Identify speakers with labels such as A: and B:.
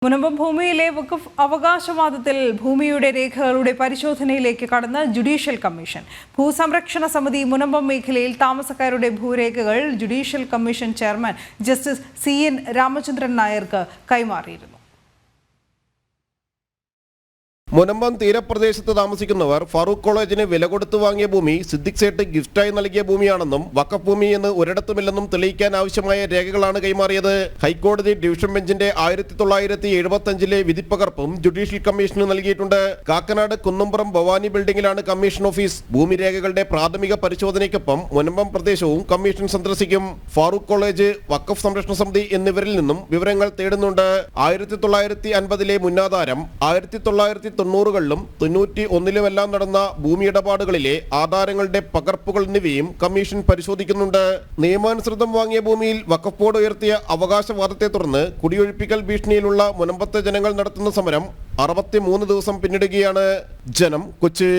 A: മുനമ്പം ഭൂമിയിലെ വഖഫ് അവകാശവാദത്തിൽ ഭൂമിയുടെ രേഖകളുടെ പരിശോധനയിലേക്ക് കടന്ന ജുഡീഷ്യൽ കമ്മീഷൻ. ഭൂസംരക്ഷണ സമിതി മുനമ്പം മേഖലയിൽ താമസക്കാരുടെ ഭൂരേഖകൾ judicial commission chairman justice CN Ramachandran നായർക്ക് കൈമാറിയിരുന്നു.
B: മുനമ്പം തീരപ്രദേശത്ത് താമസിക്കുന്നവർ ഫറൂഖ് കോളേജിന് വില കൊടുത്തു വാങ്ങിയ ഭൂമി സിദ്ദിഖ് സേട്ട് ഗിഫ്റ്റായി നൽകിയ ഭൂമിയാണെന്നും വഖഫ് ഭൂമി എന്ന് ഒരിടത്തുമില്ലെന്നും തെളിയിക്കാൻ ആവശ്യമായ രേഖകളാണ് കൈമാറിയത്. ഹൈക്കോടതി ഡിവിഷൻ ബെഞ്ചിന്റെ 1975 വിധിപ്പകർപ്പും ജുഡീഷ്യൽ കമ്മീഷന് നൽകിയിട്ടുണ്ട്. കാക്കനാട് കുന്നുംപുറം ഭവാനി ബിൽഡിംഗിലാണ് കമ്മീഷൻ ഓഫീസ്. ഭൂമി രേഖകളുടെ പ്രാഥമിക പരിശോധനയ്ക്കൊപ്പം മുനമ്പം പ്രദേശവും കമ്മീഷൻ സന്ദർശിക്കും. ഫറൂഖ് കോളേജ്, വഖഫ് സംരക്ഷണ സമിതി എന്നിവരിൽ നിന്നും വിവരങ്ങൾ തേടുന്നുണ്ട്. 1950 മുന്നാധാരം 1990കളിലും 91ലുമെല്ലാം നടന്ന ഭൂമി ഇടപാടുകളിലെ ആധാരങ്ങളുടെ പകർപ്പുകൾ എന്നിവയും കമ്മീഷൻ പരിശോധിക്കുന്നുണ്ട്. നിയമാനുസൃതം വാങ്ങിയ ഭൂമിയിൽ വഖഫ് ബോർഡ് ഉയർത്തിയ അവകാശവാദത്തെ തുടർന്ന് കുടിയൊഴിപ്പിക്കൽ ഭീഷണിയിലുള്ള മുനമ്പത്തെ ജനങ്ങൾ നടത്തുന്ന സമരം 63 ദിവസം പിന്നിടുകയാണ്. ജനം, കൊച്ചി.